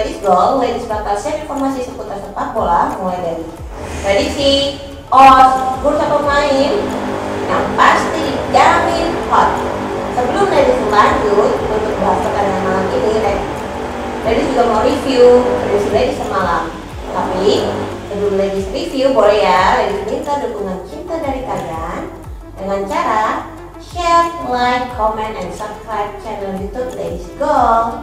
Ladies Goal, ladies bakal share informasi seputar sepak bola mulai dari prediksi, odds, bursa pemain yang pasti dijamin hot. Sebelum ladies lanjut untuk bahas pertandingan malam ini, ladies juga mau review prediksi ladies semalam. Tapi sebelum ladies review, boleh ya ladies minta dukungan cinta dari kalian dengan cara share, like, comment, and subscribe channel YouTube Ladies Goal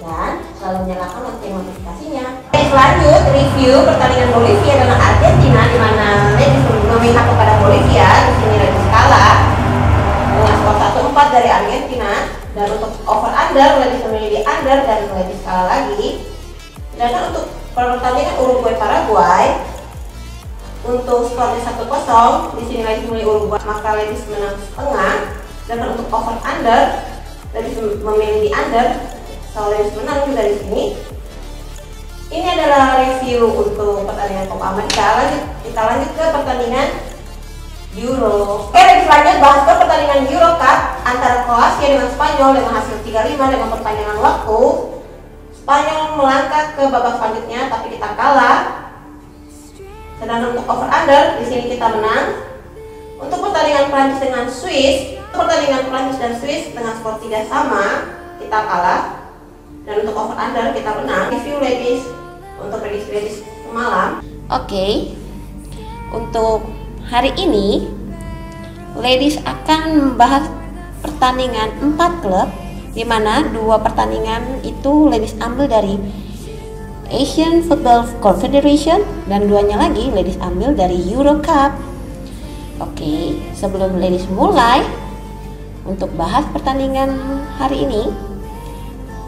dan selalu nyalakan lonceng notifikasinya. Lanjut review pertandingan Bolivia dengan Argentina, di mana ladies memihak kepada Bolivia. Di sini ladies kalah dengan skor 1-4 dari Argentina, dan untuk over under ladies memilih di under dan ladies kalah lagi. Sedangkan untuk pertandingan Uruguay Paraguay, untuk skornya 1-0, di sini ladies memilih Uruguay, maka ladies menang setengah. Dan untuk over under ladies memilih di under, so ladies menang juga di sini. Ini adalah review untuk pertandingan Copa America. Kita lanjut ke pertandingan Euro. Oke, ladies lanjut bahas ke pertandingan Euro Cup antara Kroasia dengan Spanyol dengan hasil 3-5 dengan perpanjangan waktu. Spanyol melangkah ke babak selanjutnya, tapi kita kalah. Sedangkan untuk over under, di sini kita menang. Untuk pertandingan Prancis dengan Swiss, pertandingan Prancis dan Swiss dengan skor 3 sama, kita kalah. Dan untuk over under kita menang. Review ladies untuk prediksi malam. Oke, untuk hari ini ladies akan membahas pertandingan 4 klub, di mana 2 pertandingan itu ladies ambil dari Asian Football Confederation dan 2-nya lagi ladies ambil dari Euro Cup. Oke, sebelum ladies mulai untuk bahas pertandingan hari ini,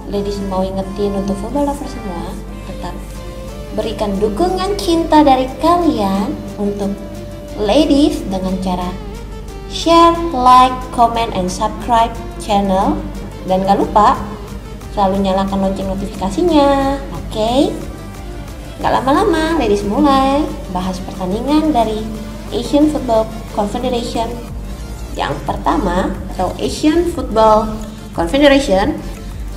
ladies mau ingetin untuk football lover semua, tetap berikan dukungan cinta dari kalian untuk ladies dengan cara share, like, comment, and subscribe channel. Dan gak lupa selalu nyalakan lonceng notifikasinya. Oke, gak lama-lama ladies mulai bahas pertandingan dari Asian Football Confederation. Yang pertama, atau Asian Football Confederation.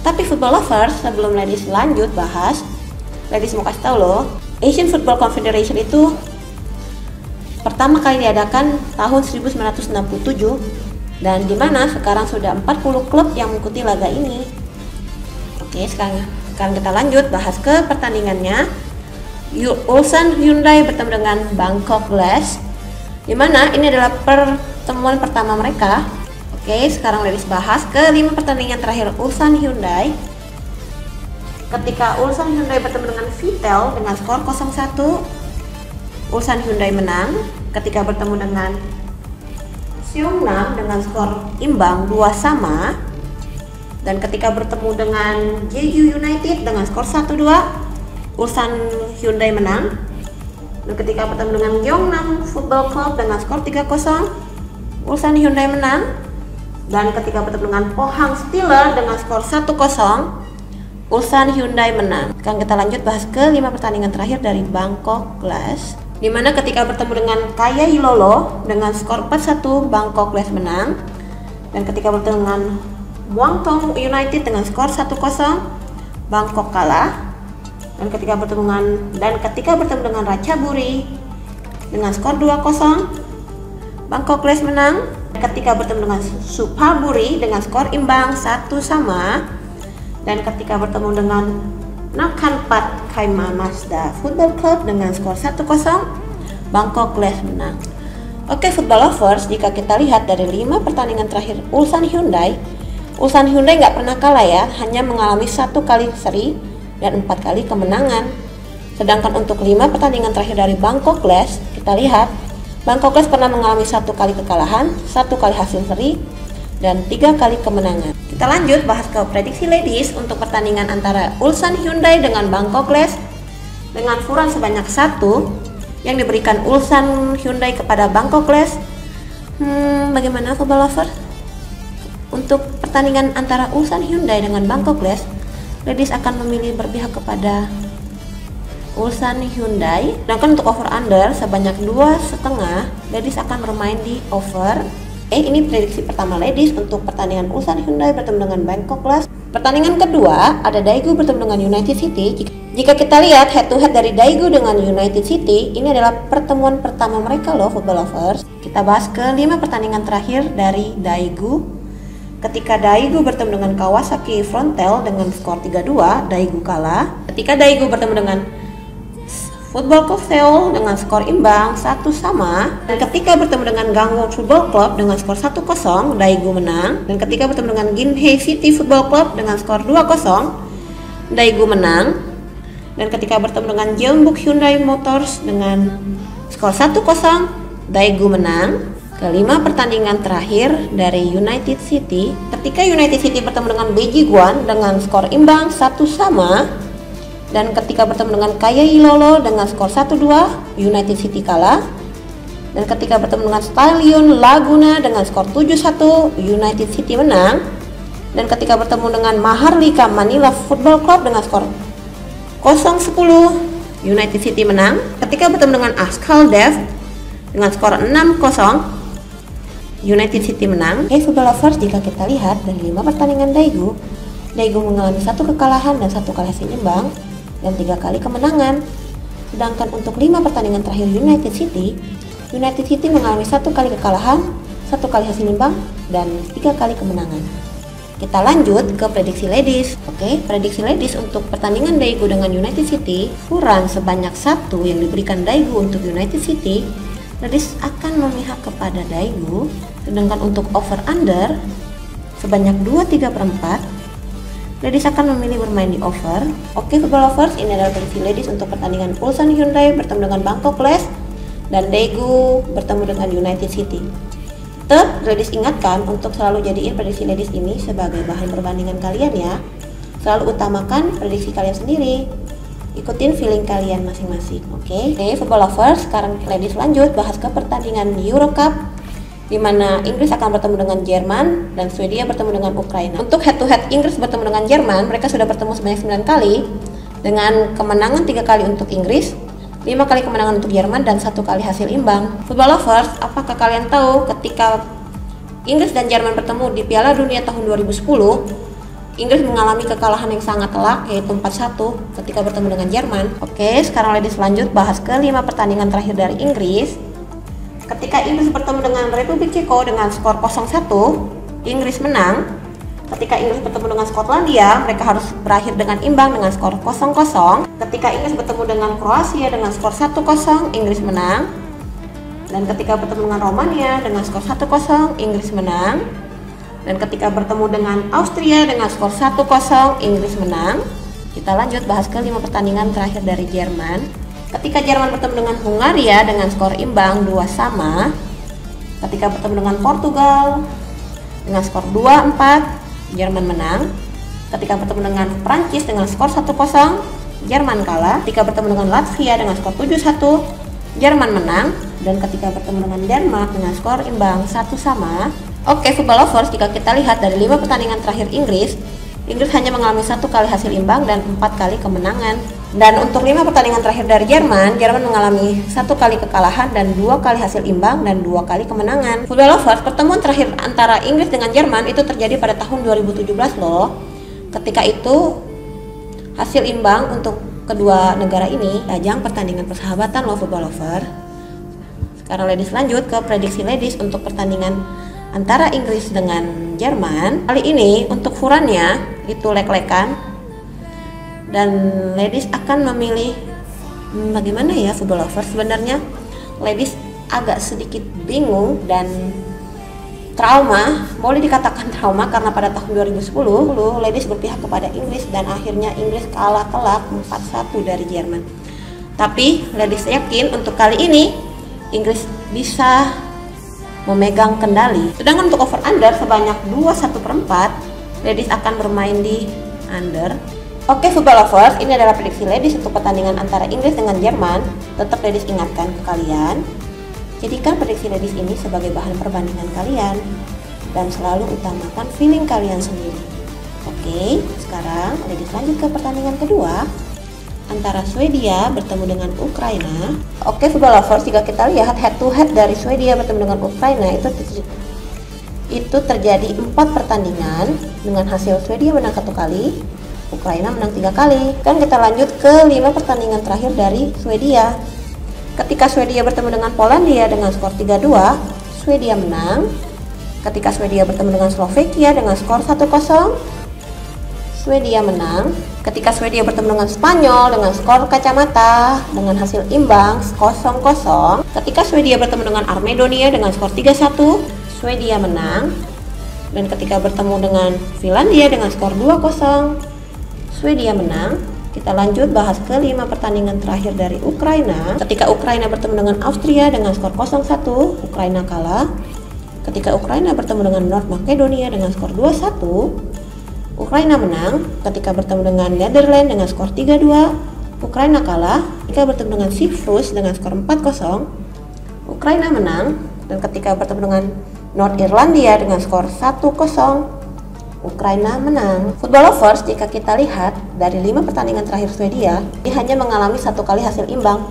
Tapi football lovers, sebelum ladies lanjut bahas, ladies mau kasih tahu loh, Asian Football Confederation itu pertama kali diadakan tahun 1967, dan dimana sekarang sudah 40 klub yang mengikuti laga ini. Oke, sekarang kita lanjut bahas ke pertandingannya. Ulsan Hyundai bertemu dengan Bangkok Glass, dimana ini adalah pertemuan pertama mereka. Oke, sekarang ladies bahas ke 5 pertandingan terakhir Ulsan Hyundai. Ketika Ulsan Hyundai bertemu dengan Vittel dengan skor 0-1, Ulsan Hyundai menang. Ketika bertemu dengan Seongnam dengan skor imbang 2-2, dan ketika bertemu dengan Jeju United dengan skor 1-2, Ulsan Hyundai menang. Dan ketika bertemu dengan Gyeongnam Football Club dengan skor 3-0, Ulsan Hyundai menang. Dan ketika bertemu dengan Pohang Steelers dengan skor 1-0, Ulsan Hyundai menang. Sekarang kita lanjut bahas ke 5 pertandingan terakhir dari Bangkok Glass, dimana ketika bertemu dengan Kaya Ilolo dengan skor 4-1, Bangkok Glass menang. Dan ketika bertemu dengan Muangthong United dengan skor 1-0, Bangkok kalah. Dan ketika bertemu dengan Ratchaburi dengan skor 2-0, Bangkok Glass menang. Ketika bertemu dengan Supaburi dengan skor imbang 1-1, dan ketika bertemu dengan Nakhon Khaima Mazda Football Club dengan skor 1-0, Bangkok Glass menang. Oke, football lovers, jika kita lihat dari 5 pertandingan terakhir Ulsan Hyundai nggak pernah kalah ya, hanya mengalami 1 kali seri dan 4 kali kemenangan. Sedangkan untuk 5 pertandingan terakhir dari Bangkok Glass, kita lihat Bangkok Glass pernah mengalami 1 kali kekalahan, 1 kali hasil seri, dan 3 kali kemenangan. Kita lanjut bahas ke prediksi ladies untuk pertandingan antara Ulsan Hyundai dengan Bangkok Glass. Dengan furan sebanyak 1 yang diberikan Ulsan Hyundai kepada Bangkok Glass. Bagaimana football lover? Untuk pertandingan antara Ulsan Hyundai dengan Bangkok Glass, ladies akan memilih berpihak kepada Ulsan Hyundai. Sedangkan untuk over under sebanyak 2,5, ladies akan bermain di over. Ini prediksi pertama ladies untuk pertandingan Ulsan Hyundai bertemu dengan Bangkok Glass. Pertandingan kedua ada Daegu bertemu dengan United City. Jika kita lihat head to head dari Daegu dengan United City, ini adalah pertemuan pertama mereka loh football lovers. Kita bahas ke 5 pertandingan terakhir dari Daegu. Ketika Daegu bertemu dengan Kawasaki Frontale dengan skor 3-2, Daegu kalah. Ketika Daegu bertemu dengan Football Club Seoul dengan skor imbang 1-1. Dan ketika bertemu dengan Gangwon Football Club dengan skor 1-0, Daegu menang. Dan ketika bertemu dengan Ginhei City Football Club dengan skor 2-0, Daegu menang. Dan ketika bertemu dengan Jeonbuk Hyundai Motors dengan skor 1-0, Daegu menang. Kelima pertandingan terakhir dari United City, ketika United City bertemu dengan Beiji Guan dengan skor imbang 1-1, dan ketika bertemu dengan Kayai Lolo dengan skor 1-2, United City kalah. Dan ketika bertemu dengan Stallion Laguna dengan skor 7-1, United City menang. Dan ketika bertemu dengan Maharlika Manila Football Club dengan skor 0-10, United City menang. Ketika bertemu dengan Askal Dev dengan skor 6-0, United City menang. Football lovers, jika kita lihat dari 5 pertandingan Daegu mengalami 1 kekalahan dan 1 kali hasil imbang dan 3 kali kemenangan. Sedangkan untuk 5 pertandingan terakhir United City mengalami 1 kali kekalahan, 1 kali hasil imbang dan 3 kali kemenangan. Kita lanjut ke prediksi ladies. Oke, prediksi ladies untuk pertandingan Daegu dengan United City, furan sebanyak 1 yang diberikan Daegu untuk United City, ladies akan memihak kepada Daegu. Sedangkan untuk over under sebanyak 2/3/4, ladies akan memilih bermain di over. Oke football lovers, ini adalah prediksi ladies untuk pertandingan Ulsan Hyundai bertemu dengan Bangkok Glass dan Daegu bertemu dengan United City. Tetap ladies ingatkan untuk selalu jadiin prediksi ladies ini sebagai bahan perbandingan kalian ya. Selalu utamakan prediksi kalian sendiri, ikutin feeling kalian masing-masing. Oke, football lovers, sekarang ladies lanjut bahas ke pertandingan Euro Cup, di mana Inggris akan bertemu dengan Jerman dan Swedia bertemu dengan Ukraina. Untuk head to head Inggris bertemu dengan Jerman, mereka sudah bertemu sebanyak 9 kali dengan kemenangan 3 kali untuk Inggris, 5 kali kemenangan untuk Jerman dan 1 kali hasil imbang. Football lovers, apakah kalian tahu ketika Inggris dan Jerman bertemu di Piala Dunia tahun 2010, Inggris mengalami kekalahan yang sangat telak, yaitu 4-1 ketika bertemu dengan Jerman. Oke, sekarang ladies lanjut bahas ke 5 pertandingan terakhir dari Inggris. Ketika Inggris bertemu dengan Republik Ceko dengan skor 0-1, Inggris menang. Ketika Inggris bertemu dengan Skotlandia, mereka harus berakhir dengan imbang dengan skor 0-0. Ketika Inggris bertemu dengan Kroasia dengan skor 1-0, Inggris menang. Dan ketika bertemu dengan Romania dengan skor 1-0, Inggris menang. Dan ketika bertemu dengan Austria dengan skor 1-0, Inggris menang. Kita lanjut bahas ke 5 pertandingan terakhir dari Jerman. Ketika Jerman bertemu dengan Hungaria dengan skor imbang 2-2. Ketika bertemu dengan Portugal dengan skor 2-4, Jerman menang. Ketika bertemu dengan Prancis dengan skor 1-0, Jerman kalah. Ketika bertemu dengan Latvia dengan skor 7-1, Jerman menang. Dan ketika bertemu dengan Denmark dengan skor imbang 1-1. Oke football lovers, jika kita lihat dari 5 pertandingan terakhir Inggris hanya mengalami 1 kali hasil imbang dan 4 kali kemenangan. Dan untuk 5 pertandingan terakhir dari Jerman mengalami 1 kali kekalahan dan 2 kali hasil imbang dan 2 kali kemenangan. Football lovers, pertemuan terakhir antara Inggris dengan Jerman itu terjadi pada tahun 2017 loh. Ketika itu hasil imbang untuk kedua negara ini ajang pertandingan persahabatan loh football lover. Sekarang ladies lanjut ke prediksi ladies untuk pertandingan antara Inggris dengan Jerman. Kali ini untuk furannya itu lek-lekan, dan ladies akan memilih bagaimana ya football lovers. Sebenarnya ladies agak sedikit bingung dan trauma, boleh dikatakan trauma, karena pada tahun 2010 ladies berpihak kepada Inggris dan akhirnya Inggris kalah telak 4-1 dari Jerman. Tapi ladies yakin untuk kali ini Inggris bisa memegang kendali. Sedangkan untuk over under sebanyak 2/1/4, ladies akan bermain di under. Oke football lovers, ini adalah prediksi ladies untuk pertandingan antara Inggris dengan Jerman. Tetap ladies ingatkan ke kalian, jadikan prediksi ladies ini sebagai bahan perbandingan kalian dan selalu utamakan feeling kalian sendiri. Oke, sekarang ladies lanjut ke pertandingan kedua antara Swedia bertemu dengan Ukraina. Oke football lovers, jika kita lihat head to head dari Swedia bertemu dengan Ukraina itu terjadi 4 pertandingan dengan hasil Swedia menang 1 kali, Ukraina menang 3 kali. Dan kita lanjut ke 5 pertandingan terakhir dari Swedia. Ketika Swedia bertemu dengan Polandia dengan skor 3-2, Swedia menang. Ketika Swedia bertemu dengan Slovakia dengan skor 1-0, Swedia menang. Ketika Swedia bertemu dengan Spanyol dengan skor kacamata dengan hasil imbang 0-0. Ketika Swedia bertemu dengan Armenia dengan skor 3-1, Swedia menang. Dan ketika bertemu dengan Finlandia dengan skor 2-0, Swedia menang. Kita lanjut bahas ke 5 pertandingan terakhir dari Ukraina. Ketika Ukraina bertemu dengan Austria dengan skor 0-1, Ukraina kalah. Ketika Ukraina bertemu dengan North Macedonia dengan skor 2-1, Ukraina menang. Ketika bertemu dengan Netherlands dengan skor 3-2, Ukraina kalah. Ketika bertemu dengan Cyprus dengan skor 4-0, Ukraina menang. Dan ketika bertemu dengan North Irlandia dengan skor 1-0, Ukraina menang. Football lovers, jika kita lihat dari 5 pertandingan terakhir Swedia, dia hanya mengalami 1 kali hasil imbang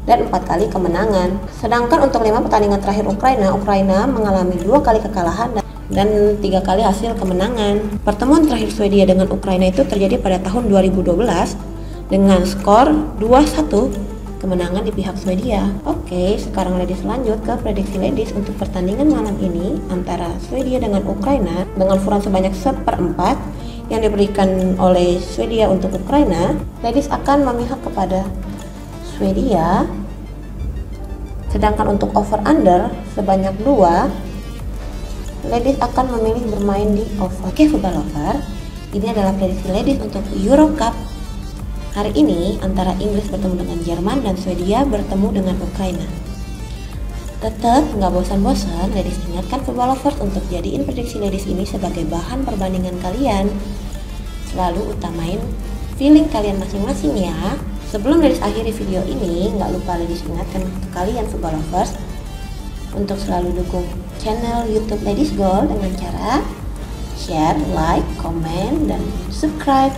dan 4 kali kemenangan. Sedangkan untuk 5 pertandingan terakhir Ukraina mengalami 2 kali kekalahan dan 3 kali hasil kemenangan. Pertemuan terakhir Swedia dengan Ukraina itu terjadi pada tahun 2012 dengan skor 2-1, kemenangan di pihak Swedia. Oke, sekarang ladies lanjut ke prediksi ladies untuk pertandingan malam ini antara Swedia dengan Ukraina dengan furan sebanyak 1/4 yang diberikan oleh Swedia untuk Ukraina. Ladies akan memihak kepada Swedia. Sedangkan untuk over under sebanyak 2, ladies akan memilih bermain di over. Oke, football lover, ini adalah prediksi ladies untuk Euro Cup hari ini antara Inggris bertemu dengan Jerman dan Swedia bertemu dengan Ukraina. Tetap nggak bosan-bosan, ladies ingatkan football lovers untuk jadiin prediksi ladies ini sebagai bahan perbandingan kalian. Selalu utamain feeling kalian masing-masing ya. Sebelum ladies akhiri video ini, nggak lupa ladies ingatkan ke kalian football lovers untuk selalu dukung channel YouTube Ladies Goal dengan cara share, like, komen, dan subscribe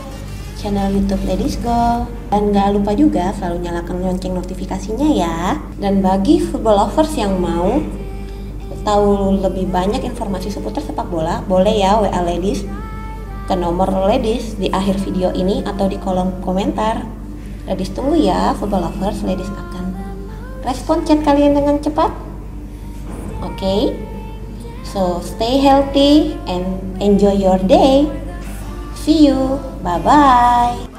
channel YouTube Ladies Goal. Dan gak lupa juga selalu nyalakan lonceng notifikasinya ya. Dan bagi football lovers yang mau tahu lebih banyak informasi seputar sepak bola, boleh ya WA Ladies ke nomor Ladies di akhir video ini atau di kolom komentar. Ladies tunggu ya football lovers, Ladies akan respon chat kalian dengan cepat. Oke, so stay healthy and enjoy your day. See you, bye bye.